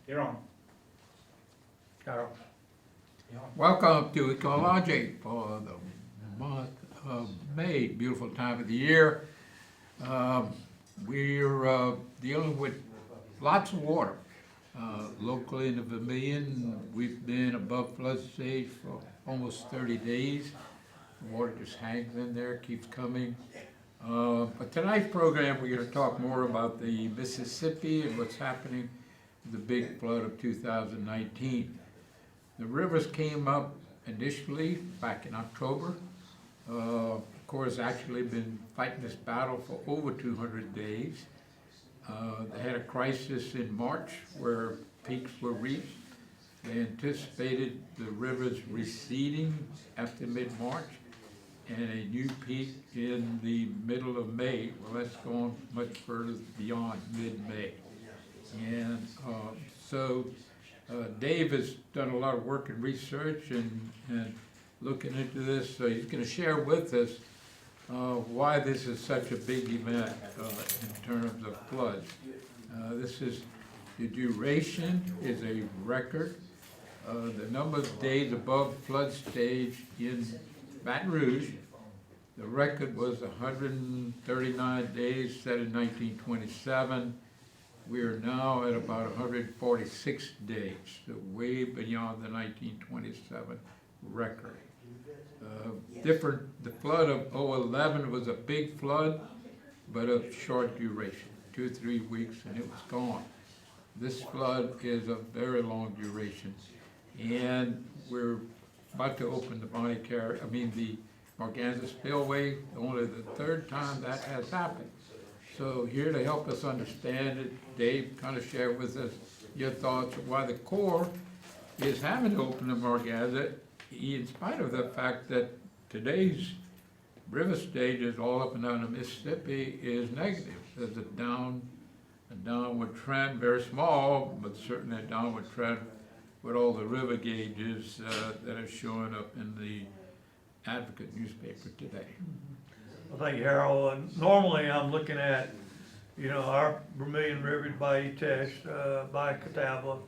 You're on. Carol. You're on. Welcome to Ecologic for the month of May, beautiful time of the year. We're dealing with lots of water. Locally in the Vermilion, we've been above flood stage for almost 30 days. The water just hangs in there, keeps coming. But tonight's program, we're going to talk more about the Mississippi and what's happening with the big flood of 2019. The rivers came up initially back in October. Of course, actually been fighting this battle for over 200 days. They had a crisis in March where peaks were reached. They anticipated the rivers receding after mid-March and a new peak in the middle of May. Well, that's gone much further beyond mid-May. And so Dave has done a lot of work and research and looking into this. So he's going to share with us why this is such a big event in terms of floods. This is, the duration is a record. The number of days above flood stage in Baton Rouge, the record was 139 days set in 1927. We are now at about 146 days, so way beyond the 1927 record. The flood of 2011 was a big flood, but of short duration, 2 or 3 weeks, and it was gone. This flood is of very long duration, and we're about to open the the Morganza Spillway, only the 3rd time that has happened. So here to help us understand it, Dave, kind of share with us your thoughts of why the Corps is having to open the Morganza, in spite of the fact that today's river stages all up and down the Mississippi is negative. There's a downward trend, very small, but certainly a downward trend with all the river gauges that are showing up in the Advocate newspaper today. Well, thank you, Harold. And normally I'm looking at, our Vermilion River by Tesh, by Catawba,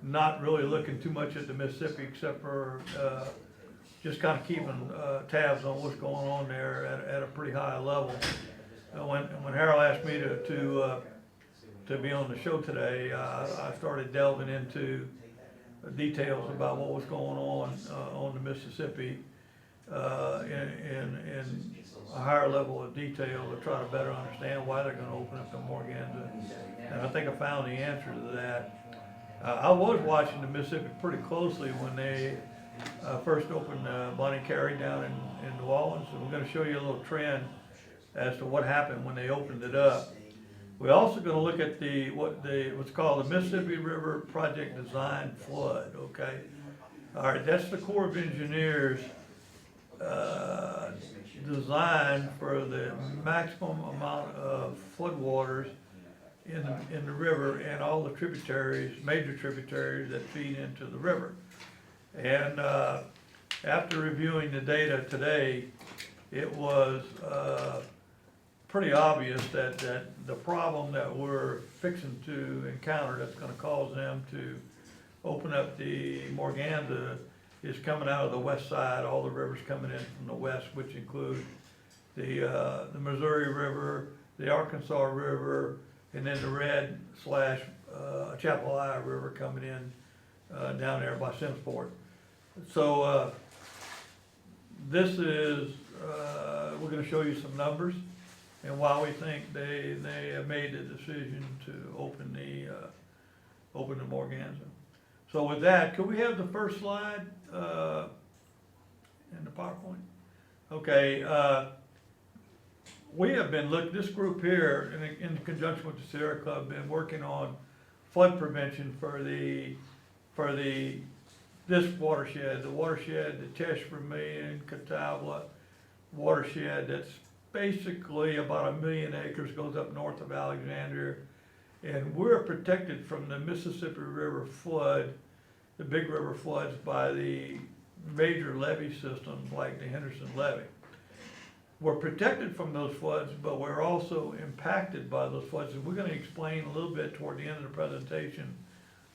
not really looking too much at the Mississippi except for just kind of keeping tabs on what's going on there at a pretty high level. When Harold asked me to be on the show today, I started delving into details about what was going on the Mississippi in a higher level of detail to try to better understand why they're going to open up the Morganza. And I think I found the answer to that. I was watching the Mississippi pretty closely when they first opened Bonnie Carey down in New Orleans. And we're going to show you a little trend as to what happened when they opened it up. We're also going to look at what's called the Mississippi River Project Design Flood, okay? All right, that's the Corps of Engineers design for the maximum amount of floodwaters in the river and all the tributaries, major tributaries that feed into the river. And after reviewing the data today, it was pretty obvious that the problem that we're fixing to encounter that's going to cause them to open up the Morganza is coming out of the west side, all the rivers coming in from the west, which include the Missouri River, the Arkansas River, and then the Red / Chapelaya River coming in down there by Simmsport. So this is, we're going to show you some numbers and why we think they have made the decision to open the Morganza. So with that, could we have the first slide in the PowerPoint? Okay, we have been this group here in conjunction with the Sierra Club, been working on flood prevention for this watershed, the Tesh Vermilion, Catawba watershed that's basically about 1 million acres, goes up north of Alexandria. And we're protected from the Mississippi River flood, the big river floods, by the major levee systems like the Henderson Levee. We're protected from those floods, but we're also impacted by those floods. And we're going to explain a little bit toward the end of the presentation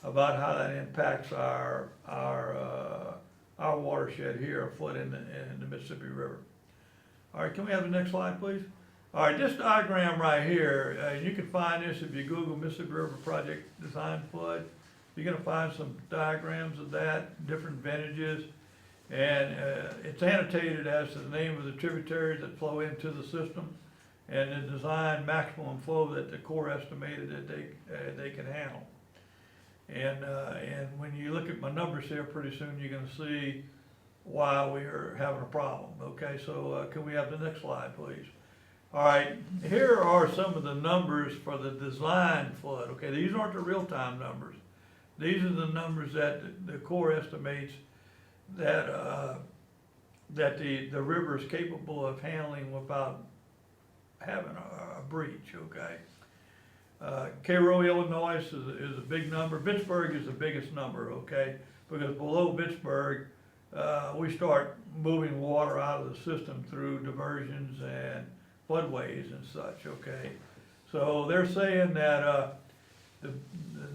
about how that impacts our watershed here, a foot in the Mississippi River. All right, can we have the next slide, please? All right, this diagram right here, you can find this if you Google Mississippi River Project Design Flood. You're gonna find some diagrams of that, different vintages. And it's annotated as to the name of the tributaries that flow into the system and the design maximum flow that the Corps estimated that they can handle. And when you look at my numbers here, pretty soon you're gonna see why we are having a problem. Okay, so can we have the next slide, please? All right, here are some of the numbers for the design flood. Okay, these aren't the real-time numbers. These are the numbers that the Corps estimates that the river is capable of handling without having a breach. Okay. Cairo, Illinois is a big number. Vicksburg is the biggest number. Okay, because below Vicksburg, we start moving water out of the system through diversions and floodways and such. Okay, so they're saying that the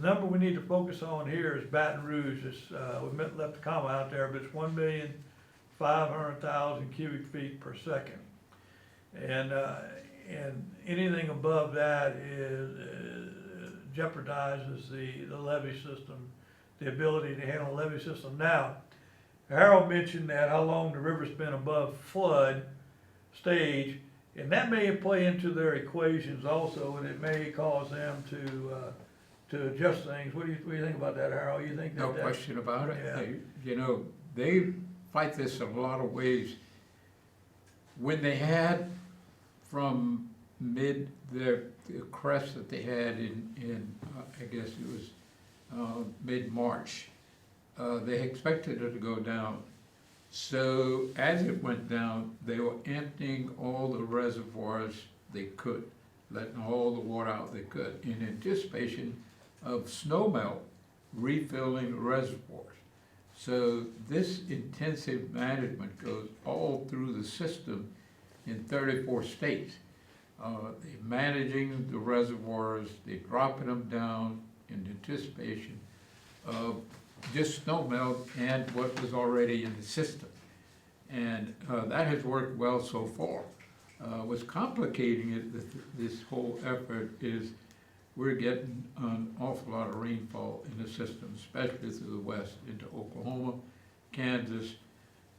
number we need to focus on here is Baton Rouge. We left the comma out there, but it's 1,500,000 cubic feet per second. And anything above that jeopardizes the levee system, the ability to handle a levee system. Now, Harold mentioned that how long the river's been above flood stage, and that may play into their equations also, and it may cause them to adjust things. What do you think about that, Harold? You think that? No question about it. Yeah. You know, they fight this in a lot of ways. When they had from the crest that they had in I guess it was mid-March, they expected it to go down. So as it went down, they were emptying all the reservoirs they could, letting all the water out they could, in anticipation of snowmelt refilling the reservoirs. So this intensive management goes all through the system in 34 states. They're managing the reservoirs, they're dropping them down in anticipation of just snowmelt and what was already in the system. And that has worked well so far. What's complicating it, this whole effort, is we're getting an awful lot of rainfall in the system, especially through the west, into Oklahoma, Kansas,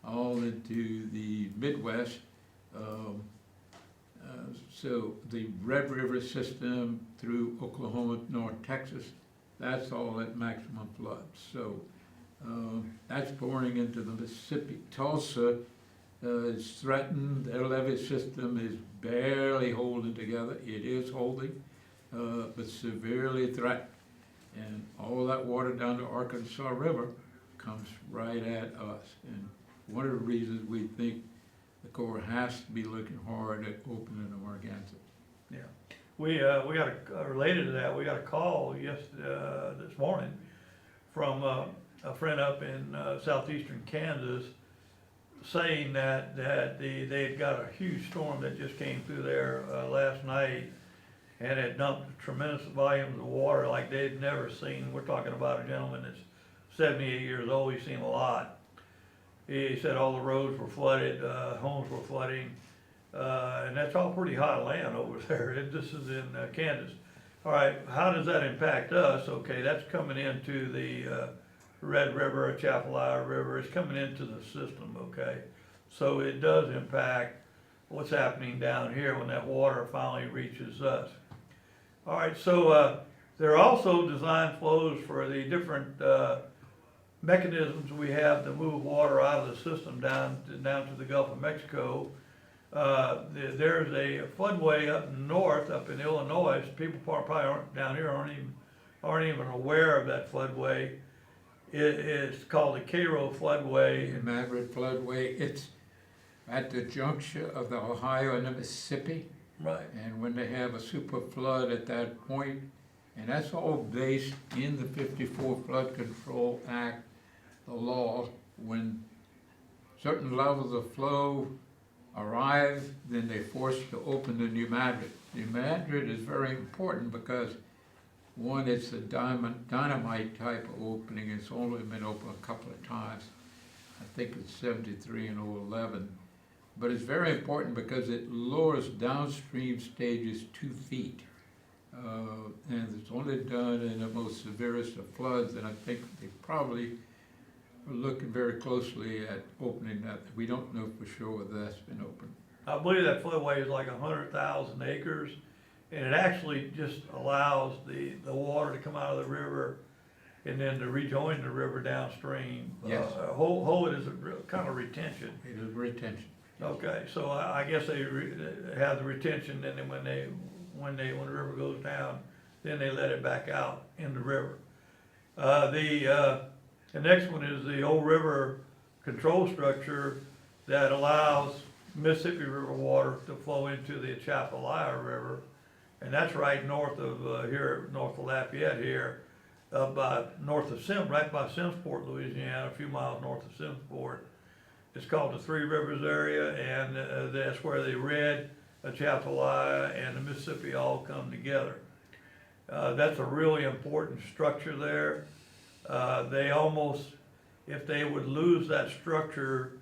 all into the Midwest. So the Red River system through Oklahoma, North Texas, that's all at maximum flood. So that's pouring into the Mississippi. Tulsa is threatened. Their levee system is barely holding together. It is holding, but severely threatened. And all that water down the Arkansas River comes right at us. And one of the reasons we think the Corps has to be looking hard at opening the Narragansett. Yeah, we got related to that. We got a call this morning from a friend up in southeastern Kansas, saying that they'd got a huge storm that just came through there last night, and it dumped tremendous volumes of water like they'd never seen. We're talking about a gentleman that's 78 years old. He's seen a lot. He said all the roads were flooded, homes were flooding, and that's all pretty high land over there. This is in Kansas. All right, how does that impact us? Okay, that's coming into the Red River, Atchafalaya River. It's coming into the system, okay? So it does impact what's happening down here when that water finally reaches us. All right, so there are also design flows for the different mechanisms we have to move water out of the system down to the Gulf of Mexico. There's a floodway up north, up in Illinois. People probably down here aren't even aware of that floodway. It's called the Cairo floodway. The Maverick floodway, it's at the juncture of the Ohio and the Mississippi. Right. And when they have a super flood at that point, and that's all based in the 54 Flood Control Act, the law, when certain levels of flow arrive, then they're forced to open the New Madrid. New Madrid is very important because One, it's a dynamite type of opening, it's only been open a couple of times. I think it's 73 and 011. But it's very important because it lowers downstream stages 2 feet. And it's only done in the most severest of floods, and I think they probably are looking very closely at opening that. We don't know for sure whether that's been opened. I believe that floodway is like 100,000 acres, and it actually just allows the water to come out of the river and then to rejoin the river downstream. Yes. Hold it as a kind of retention. It is retention. Okay, so I guess they have the retention, and then when the river goes down, then they let it back out in the river. The next one is the old river control structure that allows Mississippi River water to flow into the Atchafalaya River, and that's right north of here, north of Lafayette here, north of right by Simmsport, Louisiana, a few miles north of Simmsport. It's called the Three Rivers area, and that's where the Red, Atchafalaya, and the Mississippi all come together. That's a really important structure there. They almost, if they would lose that structure,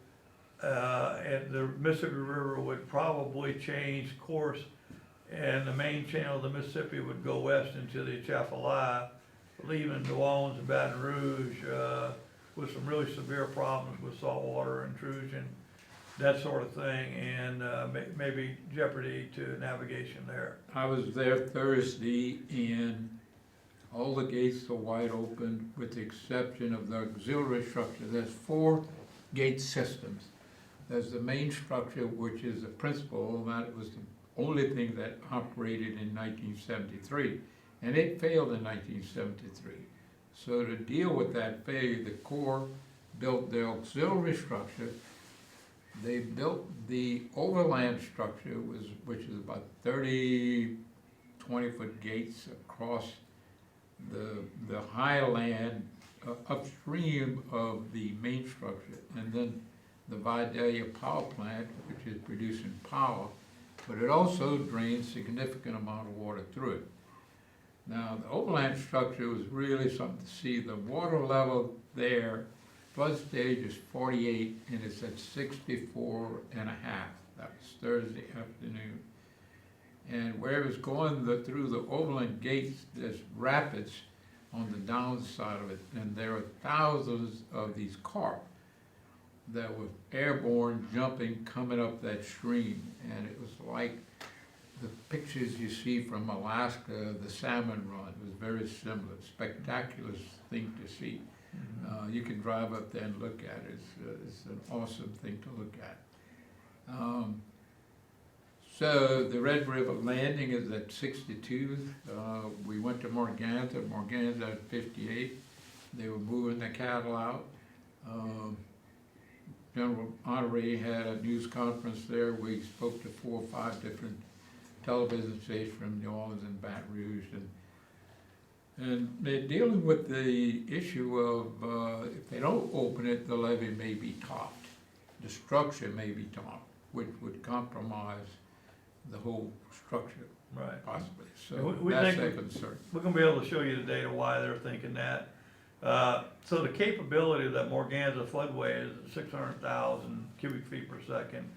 and the Mississippi River would probably change course, and the main channel of the Mississippi would go west into the Atchafalaya, leaving New Orleans and Baton Rouge with some really severe problems with saltwater intrusion, that sort of thing, and maybe jeopardy to navigation there. I was there Thursday, and all the gates are wide open with the exception of the auxiliary structure. There's 4 gate systems. There's the main structure, which is the principal, and that was the only thing that operated in 1973, and it failed in 1973. So to deal with that failure, the Corps built the auxiliary structure. They built the overland structure, which is about 30, 20-foot gates across the highland upstream of the main structure, and then the Vidalia power plant, which is producing power, but it also drains significant amount of water through it. Now, the overland structure was really something to see. The water level there, flood stage is 48, and it's at 64 and a half. That was Thursday afternoon. And where it was going through the overland gates, there's rapids on the downside of it, and there are thousands of these carp that were airborne, jumping, coming up that stream, and it was like the pictures you see from Alaska, the salmon run. It was very similar, spectacular thing to see. You can drive up there and look at it. It's an awesome thing to look at. So the Red River Landing is at 62. We went to Morganza at 58. They were moving the cattle out. General Honore had a news conference there. We spoke to 4 or 5 different television stations from New Orleans and Baton Rouge, and they're dealing with the issue of if they don't open it, the levee may be topped. The structure may be topped, which would compromise the whole structure, Right. possibly. So We that's think their concern. We're gonna be able to show you the data why they're thinking that. So the capability of that Morganza floodway is 600,000 cubic feet per second.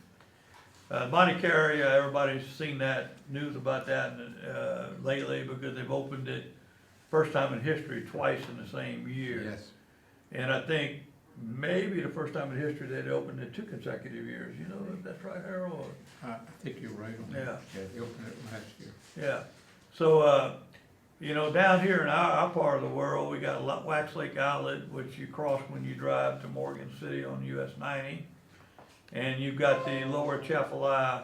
Monte Carlo, everybody's seen that news about that lately because they've opened it first time in history twice in the same year. Yes. And I think maybe the first time in history they'd opened it 2 consecutive years. You know if that's right, Harold? I think you're right on that. Yeah. They opened it last year. Yeah. So, you know, down here in our part of the world, we got Wax Lake Outlet, which you cross when you drive to Morgan City on US 90. And you've got the Lower Atchafalaya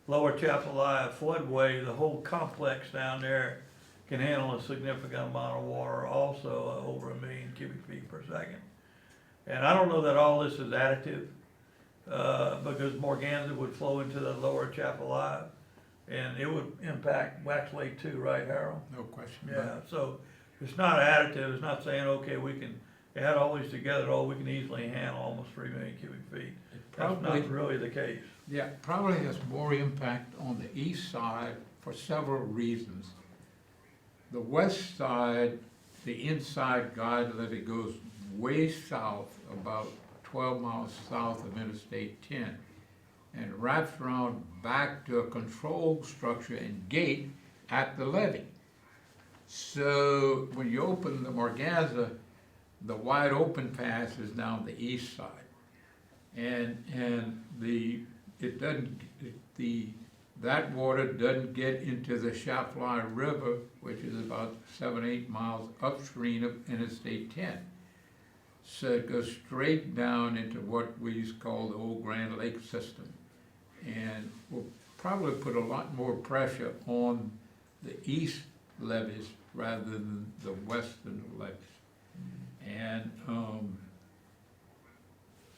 floodway. The whole complex down there can handle a significant amount of water, also over 1 million cubic feet per second. And I don't know that all this is additive, because Morganza would flow into the Lower Atchafalaya, and it would impact Wax Lake too, right, Harold? No question about Yeah, it. so it's not additive. It's not saying, okay, we can add all these together, we can easily handle almost 3 million cubic feet. That's Probably, not really the case. yeah, probably has more impact on the east side for several reasons. The west side, the inside guide levee goes way south, about 12 miles south of Interstate 10, and wraps around back to a control structure and gate at the levee. So when you open the Morganza, the wide open pass is down the east side. And that water doesn't get into the Chafly River, which is about 7-8 miles upstream of Interstate 10. So it goes straight down into what we used to call the old Grand Lake system. And will probably put a lot more pressure on the east levees rather than the western levees. And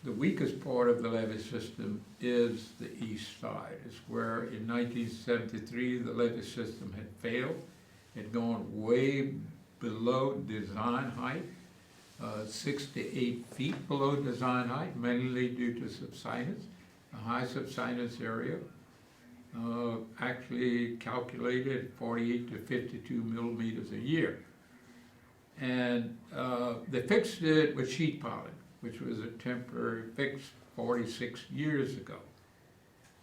the weakest part of the levee system is the east side. It's where in 1973 the levee system had failed. It had gone way below design height, 6 to 8 feet below design height, mainly due to subsidence. A high subsidence area, actually calculated 48 to 52 millimeters a year. And they fixed it with sheet piling, which was a temporary fix 46 years ago.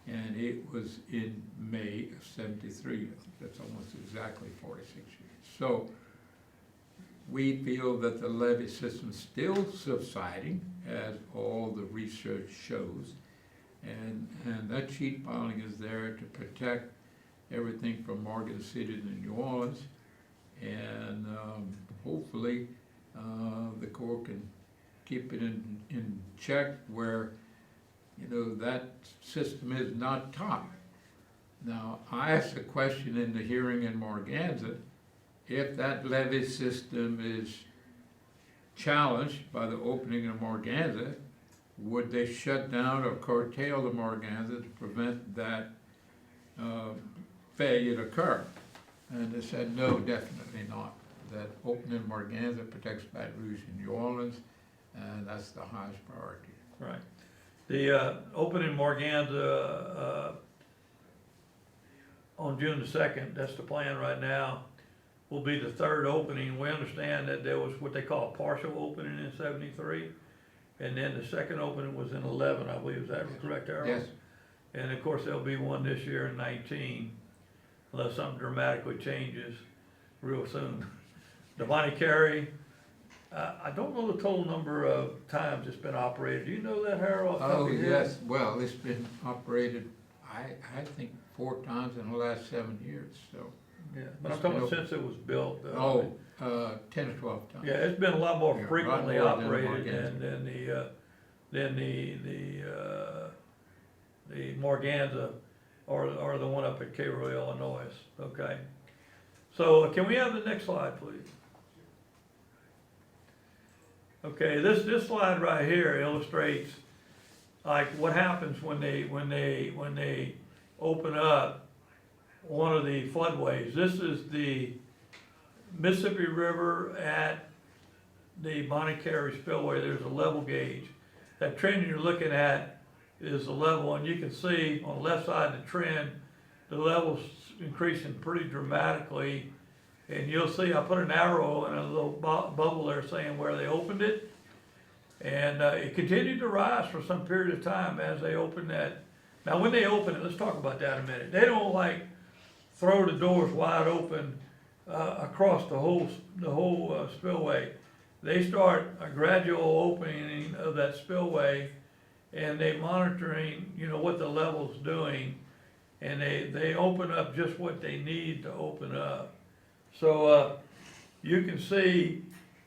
And it was in May of '73. That's almost exactly 46 years. So we feel that the levee system is still subsiding, as all the research shows. And that sheet piling is there to protect everything from Morgan City to New Orleans. And hopefully the Corps can keep it in check where, you know, that system is not topped. Now, I asked a question in the hearing in Morganza, if that levee system is challenged by the opening of Morganza, would they shut down or curtail the Morganza to prevent that failure to occur? And they said, no, definitely not. That opening Morganza protects Baton Rouge and New Orleans, and that's the highest priority. Right. The opening Morganza on June the 2nd, that's the plan right now, will be the third opening. We understand that there was what they call a partial opening in '73. And then the second opening was in 11, I believe. Is that correct, Harold? Yes. And of course, there'll be one this year in 19, unless something dramatically changes real soon. The Bonnie Carey, I don't know the total number of times it's been operated. Do you know that, Harold? Oh, yes. Well, it's been operated, I think, 4 times in the last 7 years, so. Yeah, but I'm talking since it was built. 10 or 12 times. Yeah, it's been a lot more Yeah, frequently a lot more operated than the Morganza or the one up at Cairo, Illinois. Okay. So can we have the next slide, please? Okay, this slide right here illustrates like what happens when they open up one of the floodways. This is the Mississippi River at the Bonnie Carey spillway. There's a level gauge. That trend you're looking at is the level, and you can see on the left side of the trend, the level's increasing pretty dramatically. And you'll see I put an arrow and a little bubble there saying where they opened it. And it continued to rise for some period of time as they opened that. Now when they open it, let's talk about that in a minute. They don't like throw the doors wide open across the whole spillway. They start a gradual opening of that spillway, and they monitoring, you know, what the level's doing, and they open up just what they need to open up. So you can see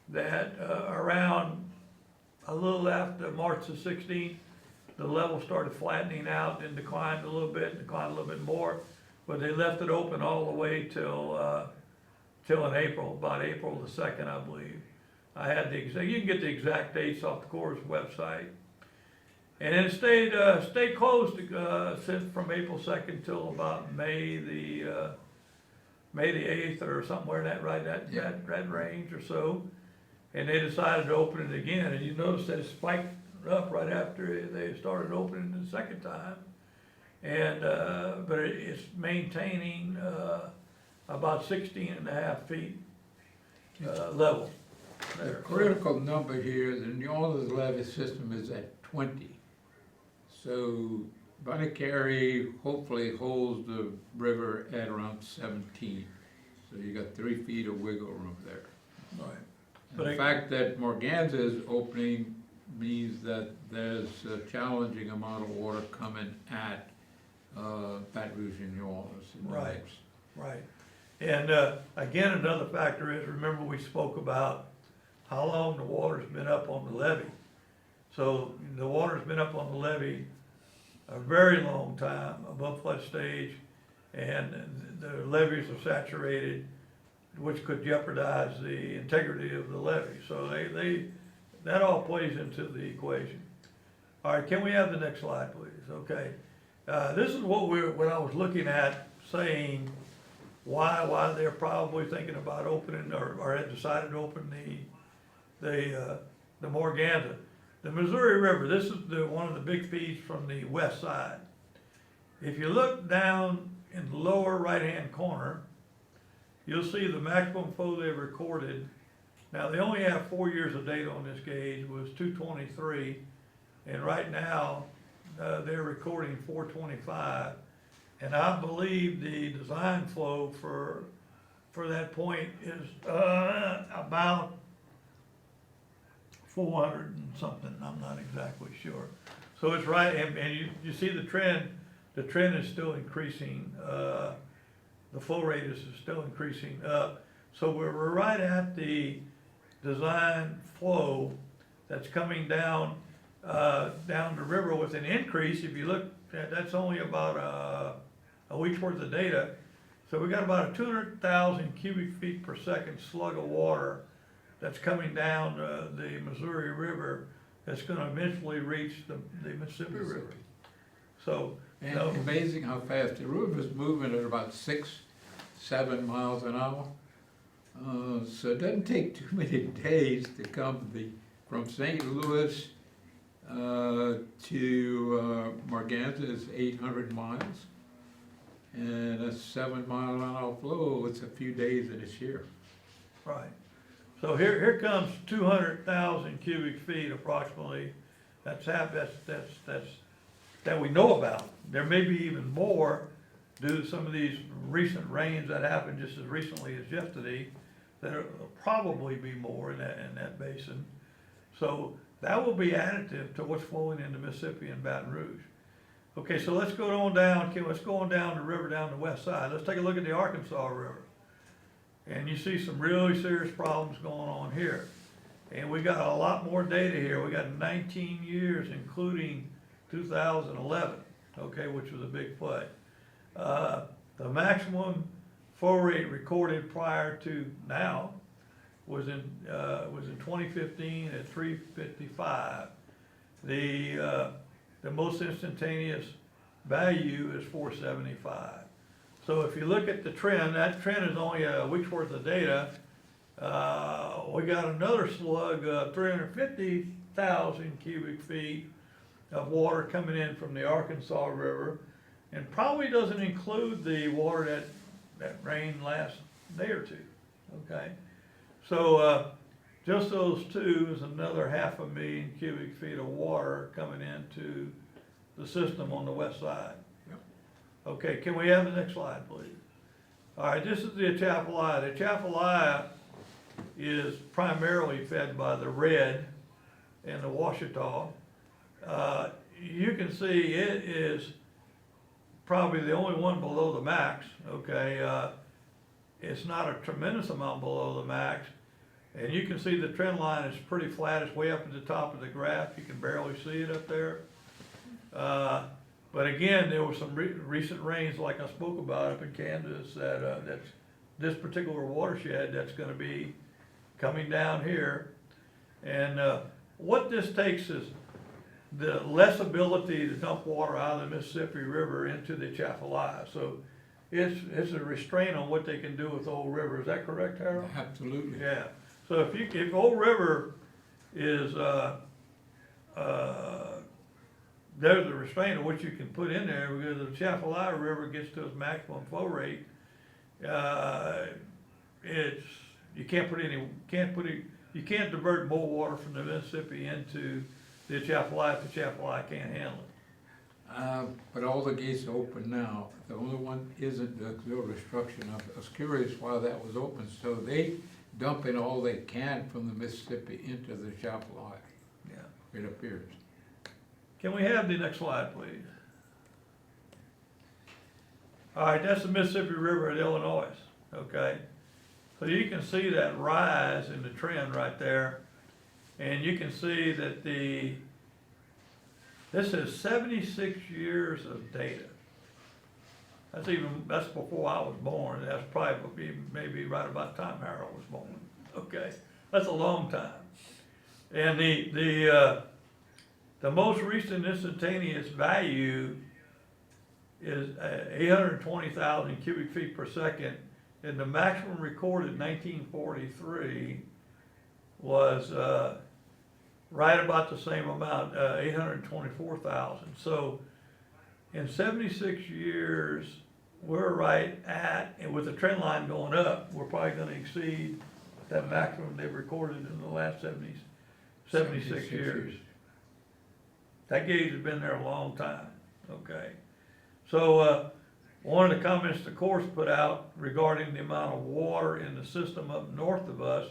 that around a little after March the 16th, the level started flattening out and declined a little bit more, but they left it open all the way till in April, about April the 2nd, I believe. I had the exact, you can get the exact dates off the Corps' website. And then it stayed closed since from April 2nd till about May the 8th or somewhere in that range or so. And they decided to open it again, and you notice that it spiked up right after they started opening the second time. And but it's maintaining about 16.5 feet, level. The there. critical number here, the New Orleans levee system is at 20. So Bunny hopefully holds the river at around 17. So you got 3 feet of wiggle room there. Right. And But the I- fact that Morganza is opening means that there's a challenging amount of water coming at Baton Rouge and New Orleans in the Right. mix. Right. And, again, another factor is, remember we spoke about how long the water's been up on the levee. So the water's been up on the levee a very long time above flood stage, and the levees are saturated, which could jeopardize the integrity of the levee. So that all plays into the equation. All right, can we have the next slide, please? Okay. This is what I was looking at, saying why they're probably thinking about opening or had decided to open the Morganza. The Missouri River, this is one of the big feeds from the west side. If you look down in the lower right-hand corner, you'll see the maximum flow they recorded. Now, they only have 4 years of data on this gauge, was 223, and right now, they're recording 425. And I believe the design flow for that point is, about 400 and something, I'm not exactly sure. So it's right, and you see the trend is still increasing, the flow rate is still increasing up. So we're right at the design flow that's coming down the river with an increase. If you look, that's only about a week's worth of data. So we got about a 200,000 cubic feet per second slug of water that's coming down the Missouri River that's gonna eventually reach the Mississippi River. So, And amazing how fast the river's moving at about 6-7 miles an hour. So it doesn't take too many days to come from St. Louis to Morganza is 800 miles. And a 7-mile-an-hour flow, it's a few days in this year. right. So here comes 200,000 cubic feet approximately. That we know about. There may be even more due to some of these recent rains that happened just as recently as yesterday. There'll probably be more in that basin. So that will be additive to what's flowing into Mississippi and Baton Rouge. Okay, so let's go on down, let's go on down the river down the west side. Let's take a look at the Arkansas River. And you see some really serious problems going on here. And we got a lot more data here. We got 19 years, including 2011, okay, which was a big flood. The maximum flow rate recorded prior to now was in 2015 at 355. The most instantaneous value is 475. So if you look at the trend, that trend is only a week's worth of data. We got another slug, 350,000 cubic feet of water coming in from the Arkansas River, and probably doesn't include the water that rained last day or two, okay? So, just those two is another 500,000 cubic feet of water coming into the system on the west side. Yep. Okay, can we have the next slide, please? All right, this is the Atchafalaya. The Atchafalaya is primarily fed by the Red and the Ouachita. You can see it is probably the only one below the max, okay? It's not a tremendous amount below the max. And you can see the trend line is pretty flat. It's way up at the top of the graph. You can barely see it up there. But again, there were some recent rains, like I spoke about up in Kansas, that's this particular watershed that's gonna be coming down here. And what this takes is the less ability to dump water out of the Mississippi River into the Atchafalaya. So it's a restraint on what they can do with Old River. Is that correct, Harold? Absolutely. Yeah. So if Old River is, there's a restraint of what you can put in there, because the Atchafalaya River gets to its maximum flow rate, it's, you can't divert more water from the Mississippi into the Atchafalaya if the Atchafalaya can't handle it. But all the gates are open now. The only one isn't the auxiliary destruction. I was curious why that was open. So they dump in all they can from the Mississippi into the Atchafalaya, Yeah. it appears. Can we have the next slide, please? All right, that's the Mississippi River at Illinois, okay? So you can see that rise in the trend right there. And you can see that this is 76 years of data. That's before I was born. That's probably maybe right about the time Harold was born, okay? That's a long time. And the most recent instantaneous value is 820,000 cubic feet per second, and the maximum recorded in 1943 was right about the same amount, 824,000. So in 76 years, we're right at, and with the trend line going up, we're probably gonna exceed that maximum they've recorded in the last 76 years. That gauge has been there a long time, okay? So, one of the comments the course put out regarding the amount of water in the system up north of us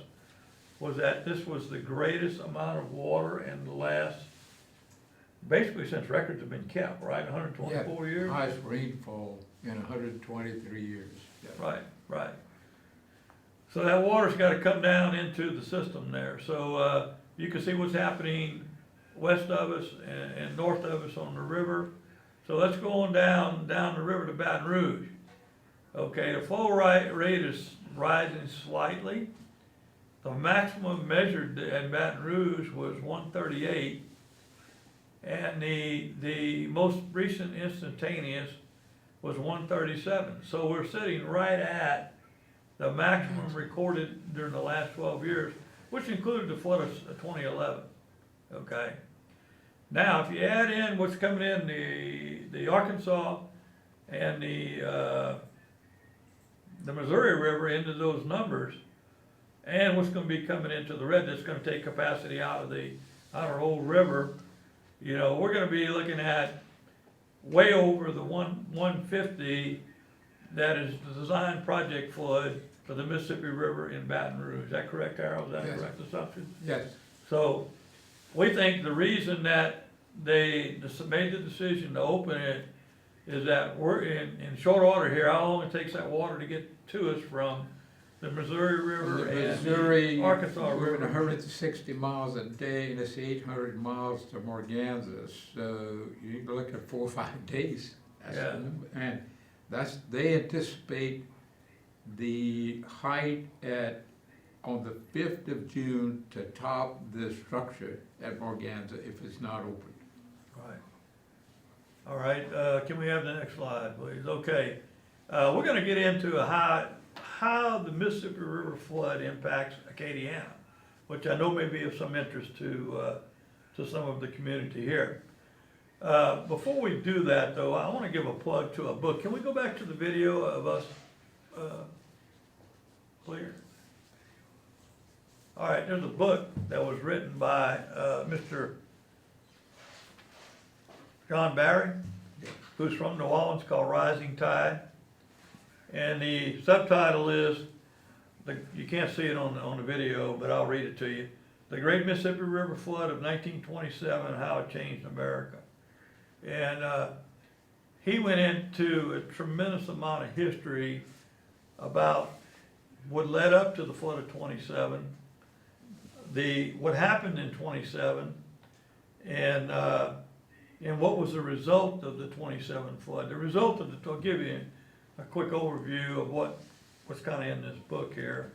was that this was the greatest amount of water in the last, basically since records have been kept, right, 124 years? Highest rainfall in 123 years. Yeah. Right. So that water's gotta come down into the system there. So, you can see what's happening west of us and north of us on the river. So let's go on down the river to Baton Rouge. Okay, the flow rate is rising slightly. The maximum measured in Baton Rouge was 138, and the most recent instantaneous was 137. So we're sitting right at the maximum recorded during the last 12 years, which included the flood of 2011, okay? Now, if you add in what's coming in the Arkansas and the Missouri River into those numbers, and what's gonna be coming into the red, that's gonna take capacity out of our old river, you know, we're gonna be looking at way over the 150 that is the design project flood for the Mississippi River in Baton Rouge. Is that correct, Harold? Is that a Yes. correct assumption? Yes. So, we think the reason that they made the decision to open it is that we're in short order here, how long it takes that water to get to us from the Missouri River The and Missouri, the Arkansas we're in River. 160 miles a day, and it's 800 miles to Morganza, so you're looking at 4 or 5 days. That's the Yeah. number. And they anticipate the height on the 5th of June to top the structure at Morganza if it's not open. Right. All right, can we have the next slide, please? Okay, we're gonna get into how the Mississippi River flood impacts Acadiana, which I know may be of some interest to some of the community here. Before we do that, though, I wanna give a plug to a book. Can we go back to the video of us, clear? All right, there's a book that was written by Mr. John Barry, who's from New Orleans, called Rising Tide. And the subtitle is, you can't see it on the video, but I'll read it to you. The Great Mississippi River Flood of 1927, How It Changed America. And he went into a tremendous amount of history about what led up to the flood of 27, what happened in 27, and what was the result of the 27 flood. The result of I'll give you a quick overview of what's kind of in this book here.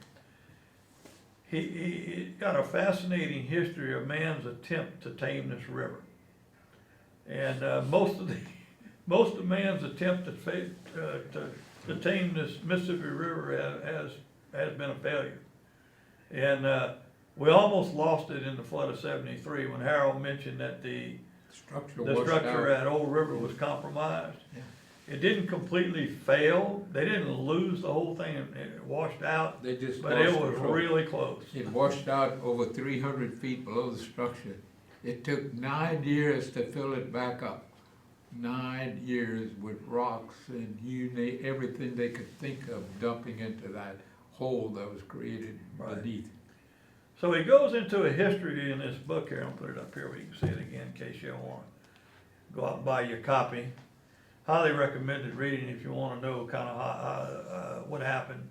He got a fascinating history of man's attempt to tame this river. And most of man's attempt to tame this Mississippi River has been a failure. And we almost lost it in the flood of 73 when Harold mentioned that the structure at Old River was compromised. Yeah. it didn't completely fail. They didn't lose the whole thing and it washed out, They just but it lost was control. really close. It washed out over 300 feet below the structure. It took 9 years to fill it back up. 9 years with rocks and everything they could think of dumping into that hole that was created Right. beneath. So he goes into a history in this book here. I'll put it up here where you can see it again in case you don't want to go out and buy your copy. Highly recommended reading if you want to know kind of what happened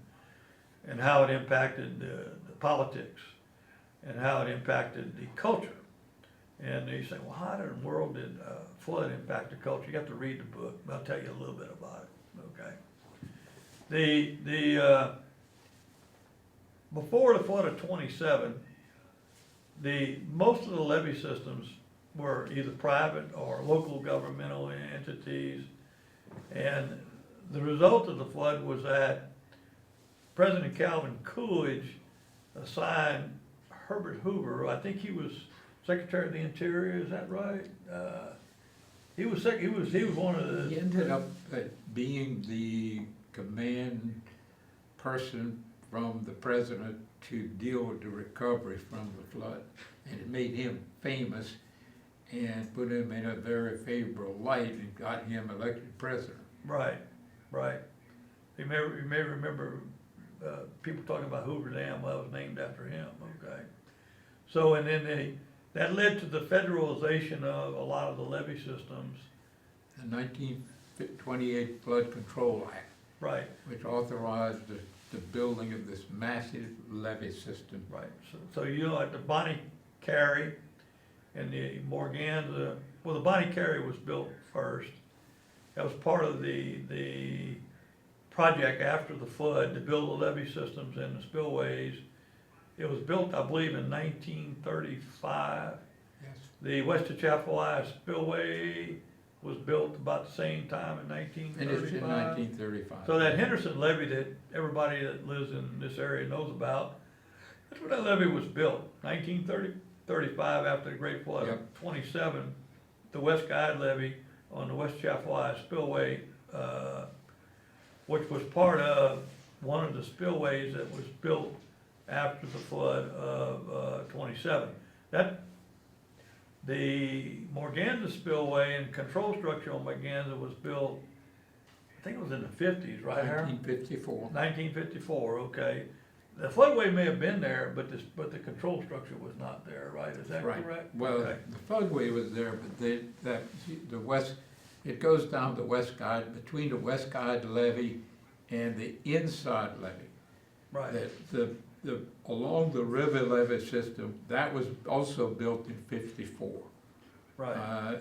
and how it impacted the politics and how it impacted the culture. And you say, well, how in the world did flood impact the culture? You have to read the book. I'll tell you a little bit about it, okay? Before the flood of 27, most of the levee systems were either private or local governmental entities. And the result of the flood was that President Calvin Coolidge assigned Herbert Hoover, I think he was Secretary of the Interior, is that right? He was one of He the, ended up being the command person from the president to deal with the recovery from the flood. And it made him famous and put him in a very favorable light and got him elected president. right. You may remember people talking about Hoover Dam, well, it was named after him, okay? So, and then that led to the federalization of a lot of the levee systems. The 1928 Flood Control Act, Right, which authorized the building of this massive levee system. right. So you know, like the Bonnie Carey and the Morganza, well, the Bonnie Carey was built first. That was part of the project after the flood to build the levee systems and the spillways. It was built, I believe, in 1935. Yes. The West Atchafalaya Spillway was built about the same time in 1935. Finished in 1935. So that Henderson levee that everybody that lives in this area knows about, that's when that levee was built, 1935 after the Great Flood of Yep. 27. The West Guide levee on the West Atchafalaya Spillway, which was part of one of the spillways that was built after the flood of 27. The Morganza spillway and control structure on Morganza was built, I think it was in the 50s, right, Harold? 1954. 1954, okay. The floodway may have been there, but the control structure was not there, right? Is that Right. correct? Well, Okay. the floodway was there, but it goes down the West Guide, between the West Guide levee and the inside levee. Right, Along the river levee system, that was also built in 54. right,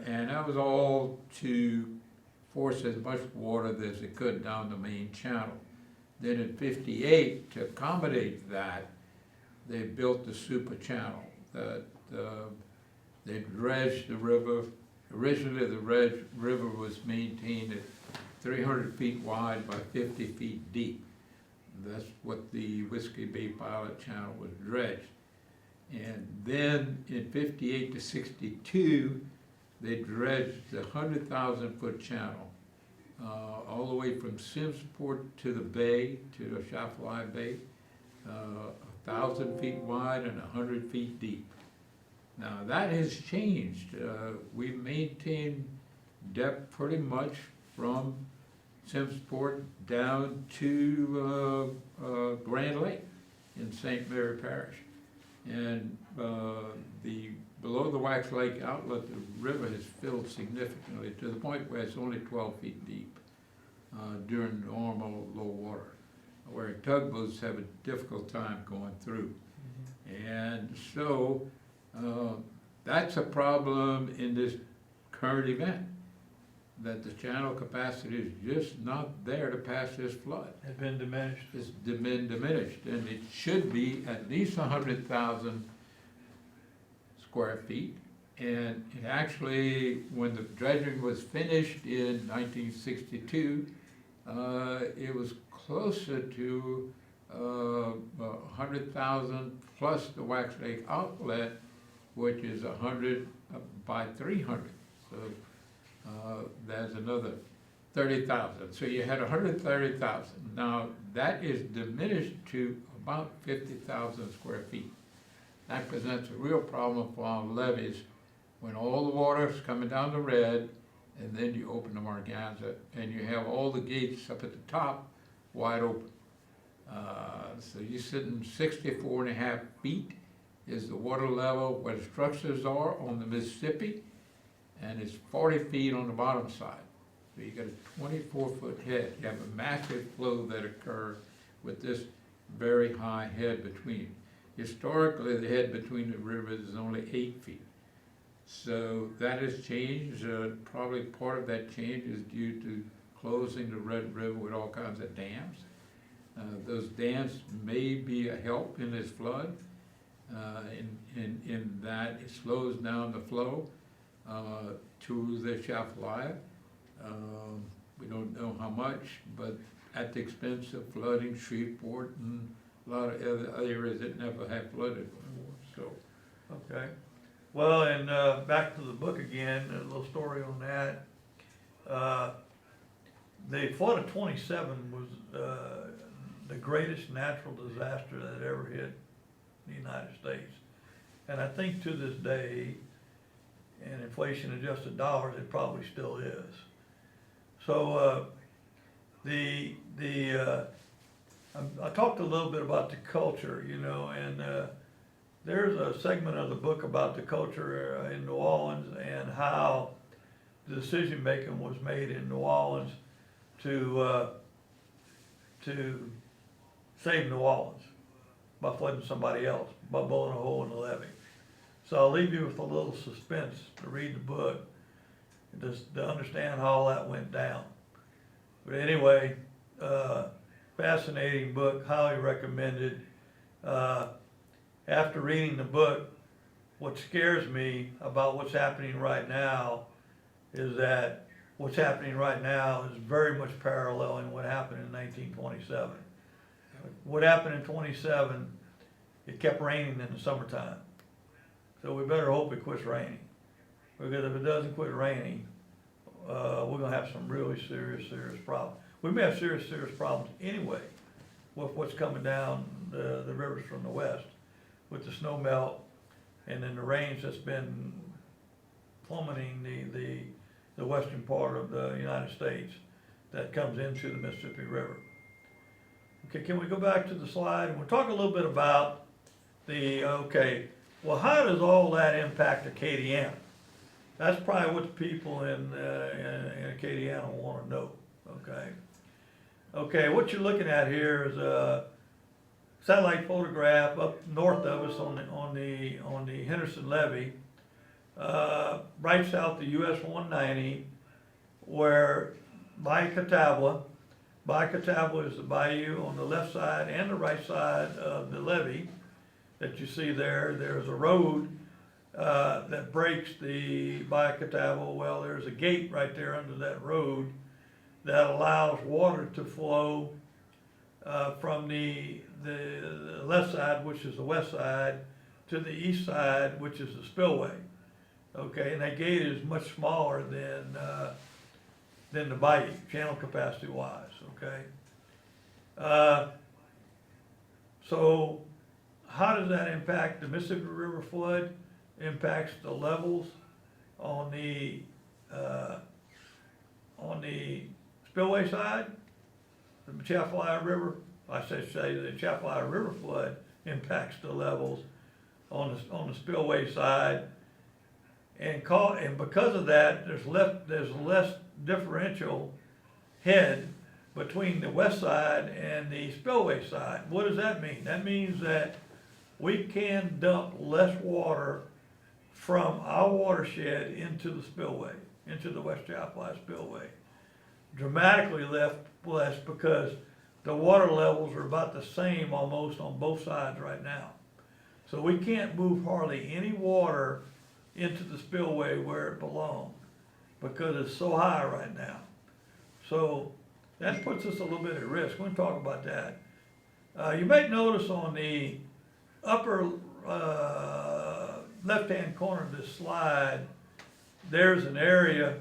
And that was all to force as much water as it could down the main channel. Then in 58, to accommodate that, they built the super channel. They dredged the river. Originally, the river was maintained at 300 feet wide by 50 feet deep. That's what the Whiskey Bay Pilot Channel was dredged. And then in 58 to 62, they dredged the 100,000-foot channel, all the way from Simmsport to the bay, to the Atchafalaya Bay, 1,000 feet wide and 100 feet deep. Now, that has changed. We've maintained depth pretty much from Simmsport down to Grand Lake in St. Mary Parish. And below the Wax Lake outlet, the river has filled significantly to the point where it's only 12 feet deep during normal low water, where tugboats have a difficult time going through. And so that's a problem in this current event, that the channel capacity is just not there to pass this flood. has been diminished. It's been diminished, and it should be at least 100,000 square feet. And it actually, when the dredging was finished in 1962, it was closer to 100,000 plus the Wax Lake outlet, which is 100 by 300. So there's another 30,000. So you had 130,000. Now, that is diminished to about 50,000 square feet. That presents a real problem for our levees when all the water is coming down the Red, and then you open the Marganza, and you have all the gates up at the top wide open. So you're sitting 64.5 feet is the water level where the structures are on the Mississippi, and it's 40 feet on the bottom side. So you got a 24-foot head. You have a massive flow that occurs with this very high head between. Historically, the head between the rivers is only 8 feet. So that has changed. Probably part of that change is due to closing the Red River with all kinds of dams. Those dams may be a help in this flood, in that it slows down the flow to the Atchafalaya. We don't know how much, but at the expense of flooding Shreveport and a lot of other areas that never have flooded before. So, Okay. Well, and back to the book again, a little story on that. The flood of 27 was the greatest natural disaster that ever hit the United States. And I think to this day, in inflation adjusted dollars, it probably still is. So I talked a little bit about the culture, you know, and there's a segment of the book about the culture in New Orleans and how the decision making was made in New Orleans to save New Orleans by flooding somebody else, by blowing a hole in the levee. So I'll leave you with a little suspense to read the book, just to understand how all that went down. But anyway, fascinating book, highly recommended. After reading the book, what scares me about what's happening right now is that what's happening right now is very much paralleling what happened in 1927. What happened in 27, it kept raining in the summertime. So we better hope it quits raining. Because if it doesn't quit raining, we're gonna have some really serious problems. We may have serious problems anyway with what's coming down the rivers from the west, with the snow melt and then the rains that's been plummeting the western part of the United States that comes into the Mississippi River. Okay, can we go back to the slide? And we'll talk a little bit about well, how does all that impact Acadiana? That's probably what the people in Acadiana want to know, okay? Okay, what you're looking at here is a satellite photograph up north of us on the Henderson Levee, right south of US 190, where by Catawba is the bayou on the left side and the right side of the levee that you see there. There's a road that breaks the Bayou Catawba. Well, there's a gate right there under that road that allows water to flow from the left side, which is the west side, to the east side, which is the spillway. Okay, and that gate is much smaller than the bayou, channel capacity wise, okay? So how does that impact the Mississippi River flood? Impacts the levels on the spillway side, the Atchafalaya River. I should say the Atchafalaya River flood impacts the levels on the spillway side, and because of that, there's less differential head between the west side and the spillway side. What does that mean? That means that we can dump less water from our watershed into the spillway, into the West Atchafalaya spillway. Dramatically less because the water levels are about the same almost on both sides right now. So we can't move hardly any water into the spillway where it belongs because it's so high right now. So that puts us a little bit at risk. We're gonna talk about that. You may notice on the upper left-hand corner of this slide, there's an area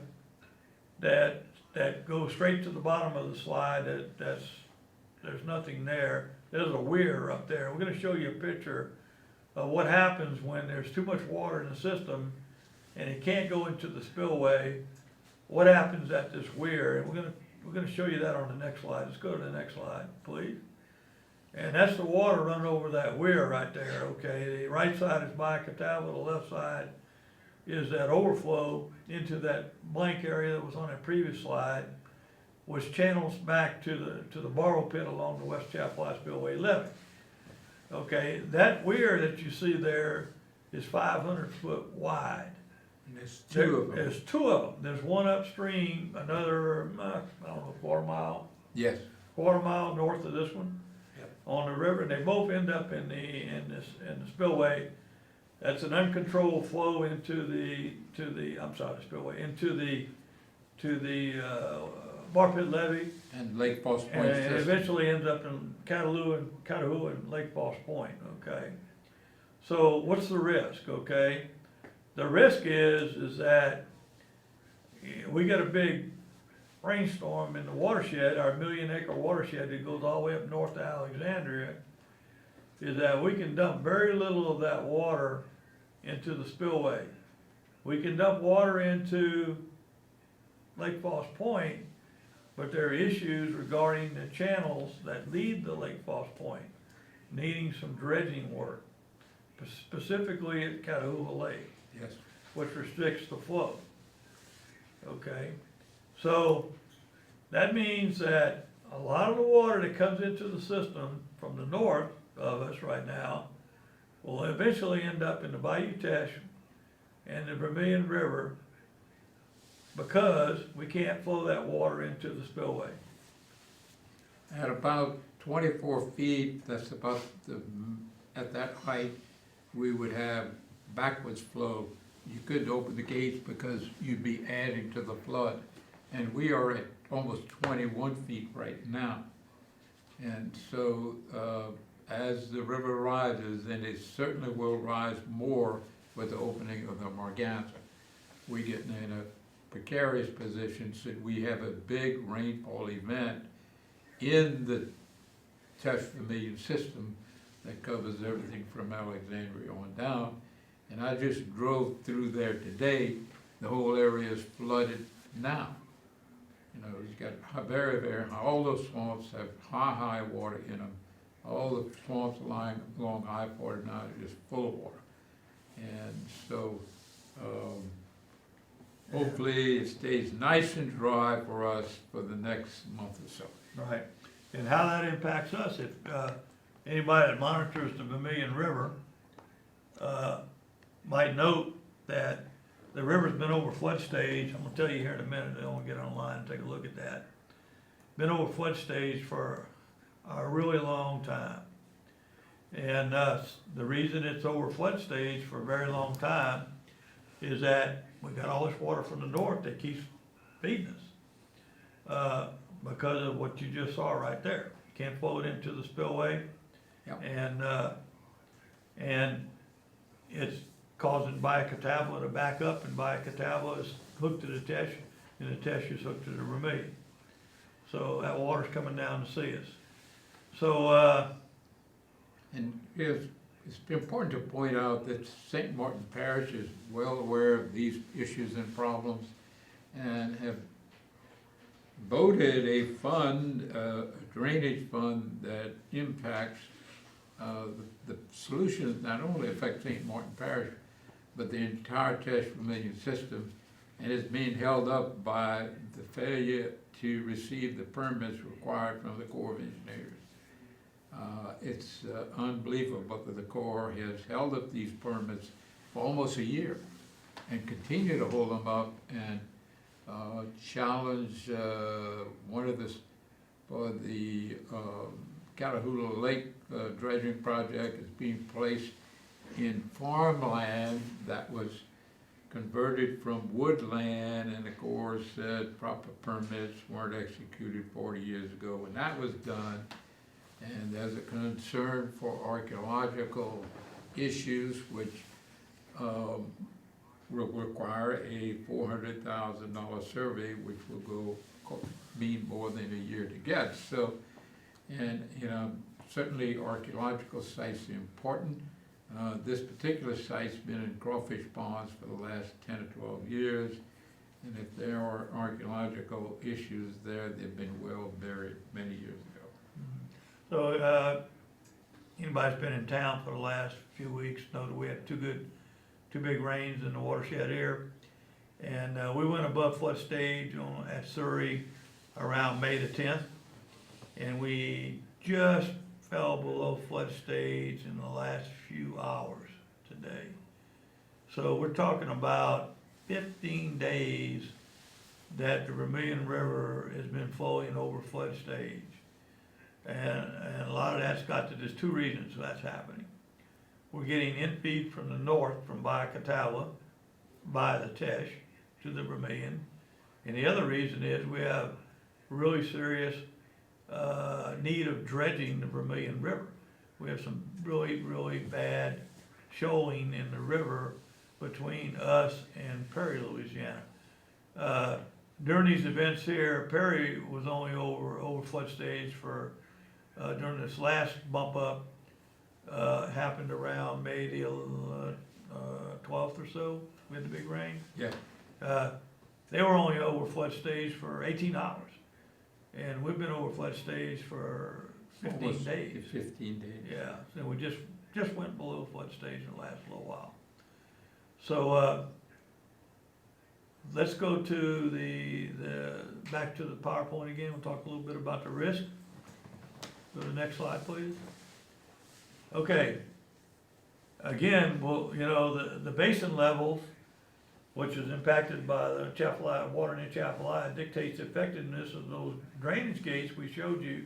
that that go straight to the bottom of the slide, there's nothing there. There's a weir up there. We're gonna show you a picture of what happens when there's too much water in the system and it can't go into the spillway. What happens at this weir? And we're gonna show you that on the next slide. Let's go to the next slide, please. And that's the water running over that weir right there, okay? The right side is Biocatawba, the left side is that overflow into that blank area that was on that previous slide, which channels back to the borrow pit along the West Chapel Spillway levee. Okay, that weir that you see there is 500 foot wide. And there's two of them. There's two of them. There's one upstream, another, I don't know, quarter mile north of this one. Yep. On the river, and they both end up in the spillway. That's an uncontrolled flow into the spillway, into the bar pit levee. And Lake Falls And Point it system. eventually ends up in Cudahoe and Lake Falls Point, okay? So what's the risk, okay? The risk is that we get a big rainstorm in the watershed, our 1,000,000-acre watershed that goes all the way up north to Alexandria, is that we can dump very little of that water into the spillway. We can dump water into Lake Falls Point, but there are issues regarding the channels that lead to Lake Falls Point, needing some dredging work, specifically at Cudahoe Lake, Yes. which restricts the flow. Okay, so that means that a lot of the water that comes into the system from the north of us right now will eventually end up in the Bayou Teche and the Vermilion River because we can't flow that water into the spillway. At about 24 feet, that's about at that height, we would have backwards flow. You couldn't open the gates because you'd be adding to the flood. And we are at almost 21 feet right now. And so, as the river rises, and it certainly will rise more with the opening of the Morganza, we get in a precarious position should we have a big rainfall event in the Teche-Vermilion system that covers everything from Alexandria on down. And I just drove through there today. The whole area is flooded now. You know, you've got very, very high, all those swamps have high water in them. All the swamps lying along I-49 are just full of water. And so, hopefully it stays nice and dry for us for the next month or so. Right, and how that impacts us, if, anybody that monitors the Vermilion River, might note that the river's been over flood stage. I'm gonna tell you here in a minute, I want to get online and take a look at that. Been over flood stage for a really long time. And, the reason it's over flood stage for a very long time is that we got all this water from the north that keeps feeding us. Because of what you just saw right there. Can't flow it into the spillway. Yep. And it's causing Biocatawba to back up, and Biocatawba is hooked to the Teche, and the Teche is hooked to the Vermilion. So that water's coming down to see us. So, And it's important to point out that St. Martin Parish is well aware of these issues and problems and have voted a fund, a drainage fund that impacts, the solutions not only affect St. Martin Parish, but the entire Teche-Vermilion system, and is being held up by the failure to receive the permits required from the Corps of Engineers. It's unbelievable that the Corps has held up these permits for almost a year and continue to hold them up and challenge one of the, for the Cudahoe Lake dredging project is being placed in farmland that was converted from woodland, and the Corps said proper permits weren't executed 40 years ago, and that was done. And there's a concern for archaeological issues, which will require a $400,000 survey, which will mean more than a year to get. So, and, you know, certainly archaeological sites are important. This particular site's been in crawfish ponds for the last 10 or 12 years. And if there are archaeological issues there, they've been well buried many years ago. So, anybody's been in town for the last few weeks know that we had two big rains in the watershed here. And, we went above flood stage at Surrey around May the 10th. And we just fell below flood stage in the last few hours today. So we're talking about 15 days that the Vermilion River has been flowing over flood stage. And a lot of that's got to, there's two reasons that's happening. We're getting infeed from the north, from by Catawba, by the Tesh, to the Vermilion. And the other reason is we have really serious need of dredging the Vermilion River. We have some really, really bad shoaling in the river between us and Perry, Louisiana. During these events here, Perry was only over flood stage for, during this last bump up, happened around May the 12th or so, we had the big rain. Yeah. They were only over flood stage for 18 hours. And we've been over flood stage for 15 Almost days. 15 days. Yeah, so we just went below flood stage in the last little while. So, let's go to back to the PowerPoint again. We'll talk a little bit about the risk. Go to the next slide, please. Okay. Again, well, you know, the basin levels, which is impacted by the Chapelai, water in Chapelai, dictates the effectiveness of those drainage gates we showed you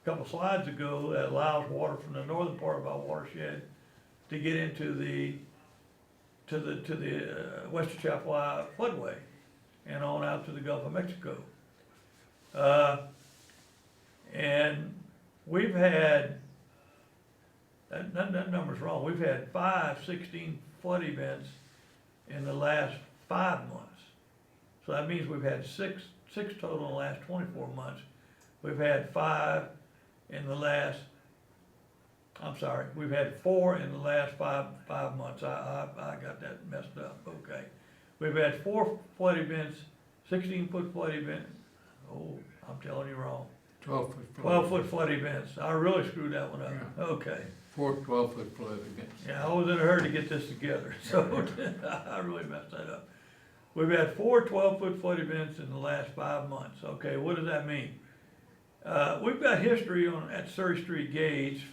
a couple slides ago that allows water from the northern part of our watershed to get into the Western Chapelai floodway and on out to the Gulf of Mexico. And we've had, that number's wrong, we've had 16 flood events in the last 5 months. So that means we've had six total in the last 24 months. We've had 5 in the last, I'm sorry, we've had 4 in the last five months. I got that messed up, okay. We've had 4 flood events, 16-foot flood event, oh, I'm telling you wrong. 12-foot flood. 12-foot flood events. I really screwed that one up, Yeah. okay. 4 12-foot flood events. Yeah, I was in a hurry to get this together, so I really messed that up. We've had 4 12-foot flood events in the last 5 months. Okay, what does that mean? We've got history at Surrey Street Gauge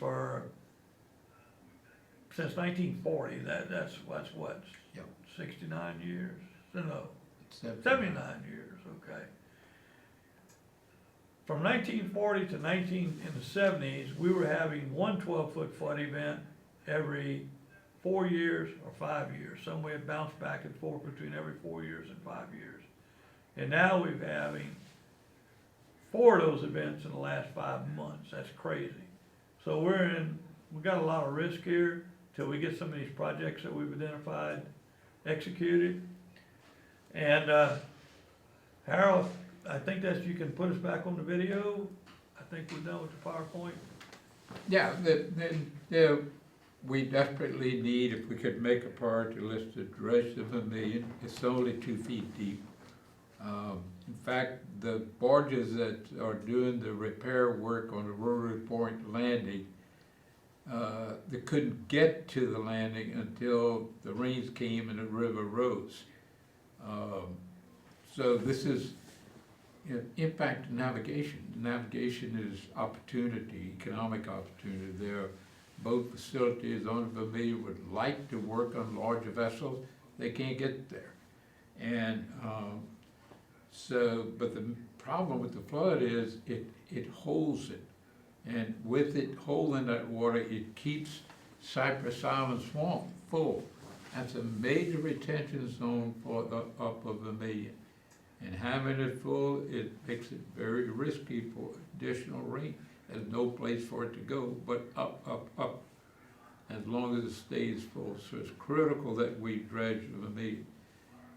since 1940. That's what? Yep. 69 years? No, 79 years. Okay. From 1940 to in the 70s, we were having 1 12-foot flood event every 4 years or 5 years. Some way it bounced back and forth between every 4 years and 5 years. And now we're having 4 of those events in the last 5 months. That's crazy. So we got a lot of risk here till we get some of these projects that we've identified executed. And Harold, I think you can put us back on the video. I think we're done with the PowerPoint. Yeah, we desperately need, if we could make a priority list, to dredge the Vermilion. It's only 2 feet deep. In fact, the barges that are doing the repair work on the Rotary Point landing, they couldn't get to the landing until the rains came and the river rose. So this is impact navigation. Navigation is opportunity, economic opportunity. There are both facilities on the Vermilion would like to work on larger vessels. They can't get there. And but the problem with the flood is it holds it. And with it holding that water, it keeps Cypress Island swamp full. That's a major retention zone for the upper Vermilion. And having it full, it makes it very risky for additional rain. There's no place for it to go but up, up, up, as long as it stays full. So it's critical that we dredge the Vermilion.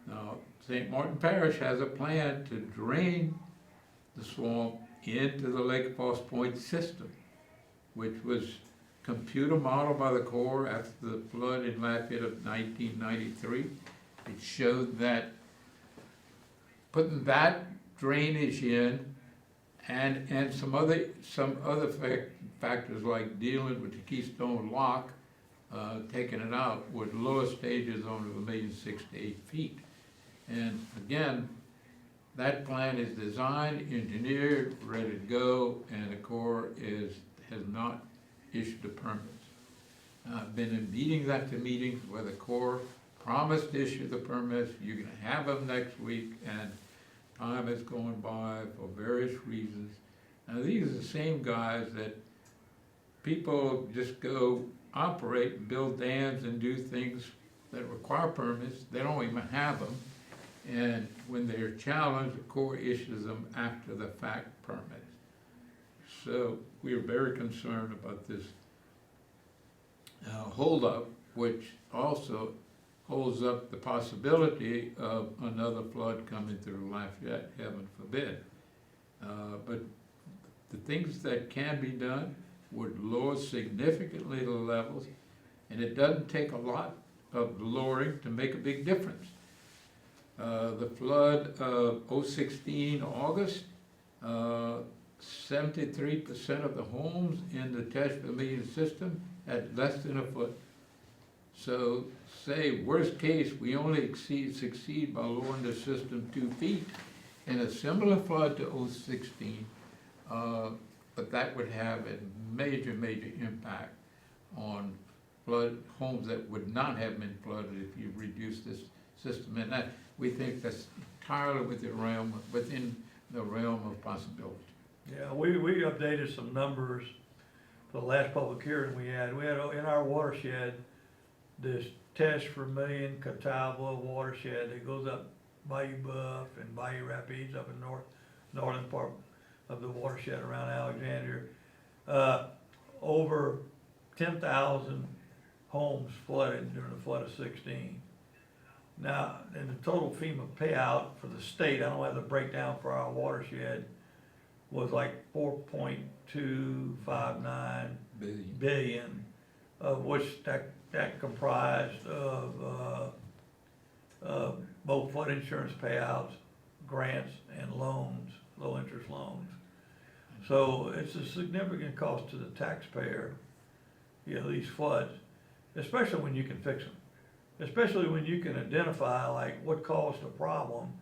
Now, St. Martin Parish has a plan to drain the swamp into the Lake Falls Point system, which was computer modeled by the Corps after the flood in Lafayette of 1993. It showed that putting that drainage in and some other factors like dealing with the Keystone Lock, taking it out, would lower stages only 1,006,000 to 8 feet. And again, that plan is designed, engineered, ready to go, and the Corps has not issued the permits. I've been in meetings after meetings where the Corps promised to issue the permits. You're gonna have them next week, and time is going by for various reasons. Now, these are the same guys that people just go operate and build dams and do things that require permits. They don't even have them. And when they're challenged, the Corps issues them after the fact permits. So we are very concerned about this holdup, which also holds up the possibility of another flood coming through Lafayette, heaven forbid. But the things that can be done would lower significantly the levels, and it doesn't take a lot of lowering to make a big difference. The flood of 2016 August, 73% of the homes in the Tesh Vermilion system had less than a foot. So say, worst case, we only succeed by lowering the system 2 feet in a similar flood to 2016, but that would have a major impact on flood homes that would not have been flooded if you reduce this system. And that, we think that's entirely within the realm of possibility. Yeah, we updated some numbers for the last public hearing we had. We had in our watershed, this Tesh Vermilion Catawba watershed that goes up Bayou Buff and Bayou Rapids up in northern part of the watershed around Alexandria. Over 10,000 homes flooded during the flood of 16. Now, in the total FEMA payout for the state, I don't have the breakdown for our watershed, was like 4.259 billion, of which that comprised of both flood insurance payouts, grants, and loans, low interest loans. So it's a significant cost to the taxpayer, these floods, especially when you can fix them. Especially when you can identify like what caused the problem,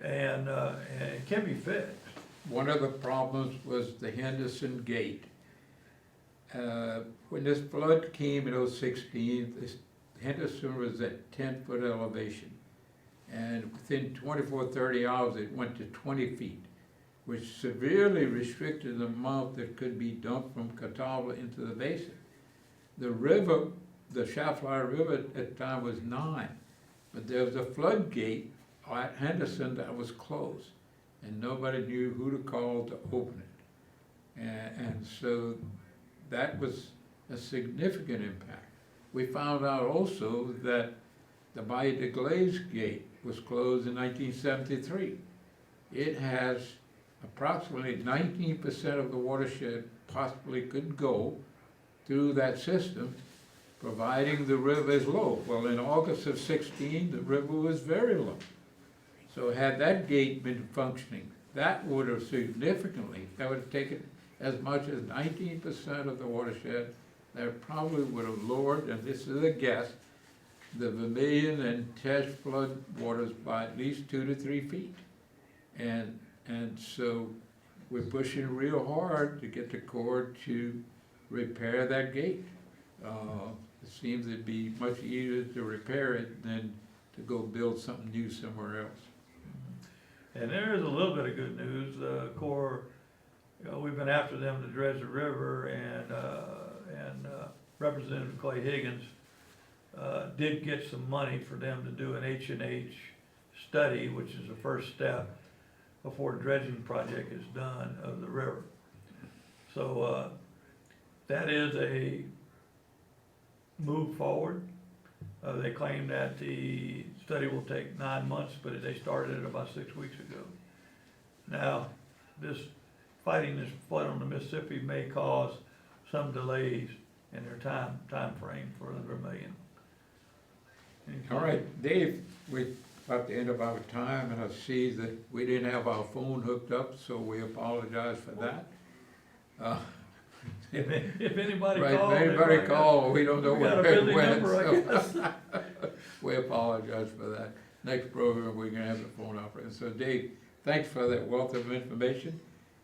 and it can be fixed. One of the problems was the Henderson Gate. When this flood came in 2016, Henderson was at 10-foot elevation. And within 24, 30 hours, it went to 20 feet, which severely restricted the amount that could be dumped from Catawba into the basin. The river, the Chafly River at the time was 9, but there was a floodgate at Henderson that was closed, and nobody knew who to call to open it. And so that was a significant impact. We found out also that the Bayou de Glace Gate was closed in 1973. It has approximately 19% of the watershed possibly could go through that system, providing the river is low. Well, in August of 16, the river was very low. So had that gate been functioning, that would have that would have taken as much as 19% of the watershed. That probably would have lowered, and this is a guess, the Vermilion and Tesh flood waters by at least 2 to 3 feet. And so we're pushing real hard to get the Corps to repair that gate. It seems it'd be much easier to repair it than to go build something new somewhere else. And there is a little bit of good news. The Corps, we've been after them to dredge the river, and Representative Clay Higgins did get some money for them to do an H&H study, which is the first step before a dredging project is done of the river. So that is a move forward. They claim that the study will take 9 months, but they started it about 6 weeks ago. Now, fighting this flood on the Mississippi may cause some delays in their time frame for the Vermilion. All right, Dave, we're about the end of our time, and I see that we didn't have our phone hooked up, so we apologize for that. If anybody Right, calls. if anybody call, we don't know We got a where busy it went, number, I guess. so we apologize for that. Next program, we're gonna have the phone operator. So Dave, thanks for that wealth of information,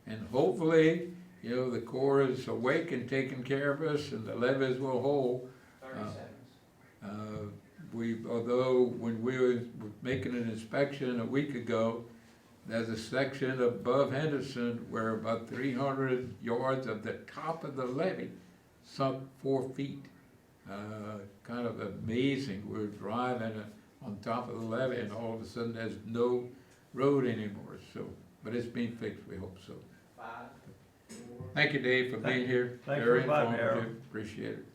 and hopefully, you know, the Corps is awake and taking care of us, and the levees will hold. 30 seconds. Although when we were making an inspection a week ago, there's a section above Henderson where about 300 yards of the top of the levee sunk 4 feet. Kind of amazing. We're driving on top of the levee and all of a sudden there's no road anymore. So, but it's being fixed, we hope so. 5, 4. Thank you, Dave, for being here. Thanks Very for inviting me, informative. Harold. Appreciate it.